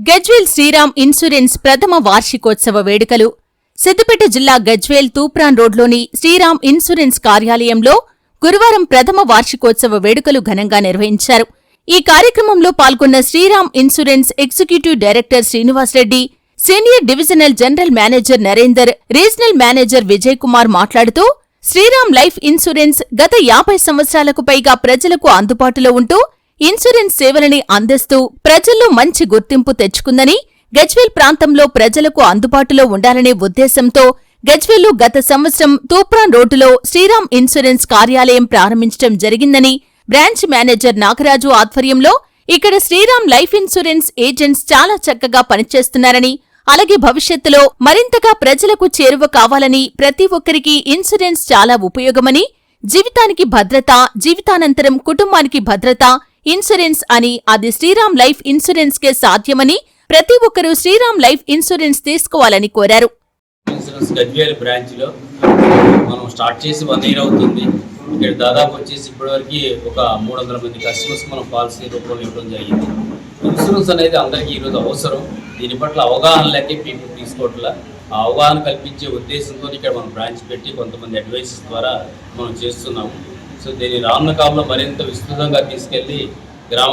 Gajwel Sriram insurance ప్రథమ వార్షికోత్సవ వేడుకలు సిద్దిపేట జిల్లా గజ్వేల్ తూప్రాన్ రోడ్లోని శ్రీరామ్ ఇన్సూరెన్స్ కార్యాలయంలో గురువారం ప్రథమ వార్షికోత్సవ వేడుకలు ఘనంగా నిర్వహించారు. ఈ కార్యక్రమంలో పాల్గొన్న Sriram insurance executive director Srinivasareddy, senior divisional general manager Narender, regional manager Vijay Kumar మాట్లాడుతూ శ్రీరామ్ లైఫ్ ఇన్సూరెన్స్ గత 50 సంవత్సరాలకు పైగా ప్రజలకు అందుబాటులో ఉంటూ ఇన్సూరెన్స్ సేవలని అందిస్తూ ప్రజల్లో మంచి గుర్తింపు తెచ్చుకుందని, గజ్వేల్ ప్రాంతంలో ప్రజలకు అందుబాటులో ఉండాలనే ఉద్దేశంతో గజ్వేల్లో గత సంవత్సరం తూప్రాన్ రోడ్డులో శ్రీరామ్ ఇన్సూరెన్స్ కార్యాలయం ప్రారంభించడం జరిగిందని, బ్రాంచ్ మేనేజర్ నాగరాజు ఆధ్వర్యంలో ఇక్కడ శ్రీరామ్ లైఫ్ ఇన్సూరెన్స్ ఏజెంట్స్ చాలా చక్కగా పనిచేస్తున్నారని, అలాగే భవిష్యత్తులో మరింతగా ప్రజలకు చేరువ కావాలని, ప్రతి ఒక్కరికి ఇన్సూరెన్స్ చాలా ఉపయోగమని, జీవితానికి భద్రత, జీవితానంతరం కుటుంబానికి భద్రత ఇన్సూరెన్స్ అని, అది శ్రీరామ్ లైఫ్ ఇన్సూరెన్స్ కే సాధ్యమని, ప్రతి ఒక్కరూ శ్రీరామ్ లైఫ్ ఇన్సూరెన్స్ తీసుకోవాలని కోరారు. ఇన్సూరెన్స్ గజ్వేల్ బ్రాంచ్ లో మనం స్టార్ట్ చేసి 1 year అవుతుంది. ఇక్కడ దాదాపు వచ్చేసి ఇప్పటివరకు ఒక 300 మంది కస్టమర్స్ మనం పాలసీ రూపంలో ఇవ్వడం జరిగింది. ఇన్సూరెన్స్ అనేది అందరికీ ఈరోజు అవసరం. దీని పట్ల అవగాహన లేక పీపుల్ తీసుకోవట్ల, ఆ అవగాహన కల్పించే ఉద్దేశంతో ఇక్కడ మనం బ్రాంచ్ పెట్టి కొంతమంది అడ్వైసెస్ ద్వారా మనం చేస్తున్నాము. సో దీన్ని రానున్న కాలంలో మరింత విస్తృతంగా తీసుకెళ్లి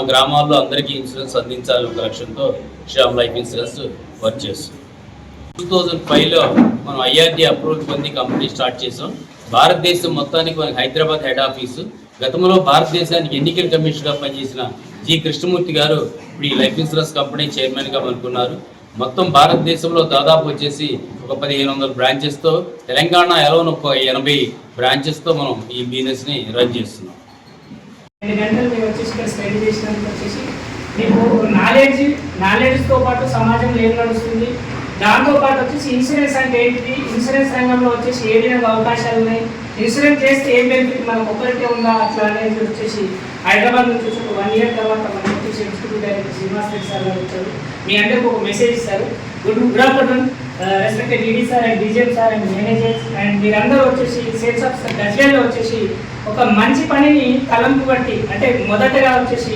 గ్రామాల్లో అందరికీ ఇన్సూరెన్స్ అందించాలని ఒక లక్ష్యంతో శ్రీరామ్ లైఫ్ ఇన్సూరెన్స్ వర్క్ చేస్తాం. 2005లో మనం IRDA అప్రూవల్ పొంది కంపెనీ స్టార్ట్ చేసాం. భారతదేశం మొత్తానికి మనకి హైదరాబాద్ హెడ్ ఆఫీసు. గతంలో భారతదేశానికి ఎన్నికల కమిషన్గా పనిచేసిన జి కృష్ణమూర్తి గారు ఇప్పుడు ఈ లైఫ్ ఇన్సూరెన్స్ కంపెనీ చైర్మన్గా అనుకున్నారు. మొత్తం భారతదేశంలో దాదాపు వచ్చేసి ఒక 1500 బ్రాంచెస్తో, తెలంగాణ ఎలానో ఒక 80 బ్రాంచెస్తో మనం ఈ బిజినెస్ని రన్ చేస్తున్నాం. 2 గంటలు మేము వచ్చేసి ఇక్కడ స్టడీ చేసినందుకు వచ్చేసి మీకు నాలెడ్జ్తో పాటు సమాజంలో ఏం నడుస్తుంది, దాంతోపాటు వచ్చేసి ఇన్సూరెన్స్ అంటే ఏంటిది, ఇన్సూరెన్స్ రంగంలో వచ్చేసి ఏ విధంగా అవకాశాలు ఉన్నాయి, ఇన్సూరెన్స్ చేస్తే ఏం బెనిఫిట్ మనకు ఒక్కరికే ఉందా అట్లా అనేది వచ్చేసి హైదరాబాద్ నుంచి వచ్చి ఒక 1 year తర్వాత మనకి వచ్చేసి ఎగ్జిక్యూటివ్ డైరెక్టర్ శ్రీనివాసరెడ్డి సార్ గారు వచ్చారు. మీ అందరికీ ఒక మెసేజ్ ఇస్తారు. Good afternoon respected ED sir and DGM sir and managers and మీరందరూ వచ్చేసి సేల్స్ ఆఫీసర్ గజ్వేల్లో వచ్చేసి ఒక మంచి పనిని తలంపు బట్టి, అంటే మొదటగా వచ్చేసి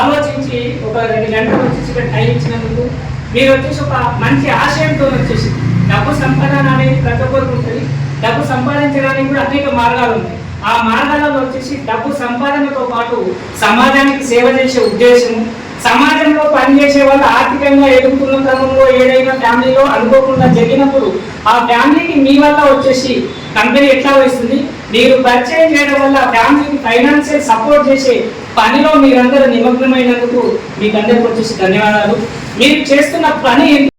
ఆలోచించి ఒక 2 గంటలు వచ్చేసి ఇక్కడ టైం ఇచ్చినందుకు మీరు వచ్చేసి ఒక మంచి ఆశయంతో వచ్చేసి, డబ్బు సంపాదన అనేది ప్రతి ఒక్కరికి ఉంటుంది. డబ్బు సంపాదించడానికి కూడా అనేక మార్గాలు ఉన్నాయి. ఆ మార్గాలలో వచ్చేసి డబ్బు సంపాదనతో పాటు సమాజానికి సేవ చేసే ఉద్దేశము, సమాజంలో పనిచేసే వాళ్ళు ఆర్థికంగా ఎదుగుతున్న క్రమంలో ఏదైనా ఫ్యామిలీలో అనుకోకుండా జరిగినప్పుడు ఆ ఫ్యామిలీకి మీ వల్ల వచ్చేసి కంపెనీ ఎట్లా వస్తుంది, మీరు పరిచయం చేయడం వల్ల ఫ్యామిలీకి ఫైనాన్షియల్ సపోర్ట్ చేసే పనిలో మీరందరూ నిమగ్నమైనందుకు మీకు అందరికీ వచ్చేసి ధన్యవాదాలు. మీరు చేస్తున్న పని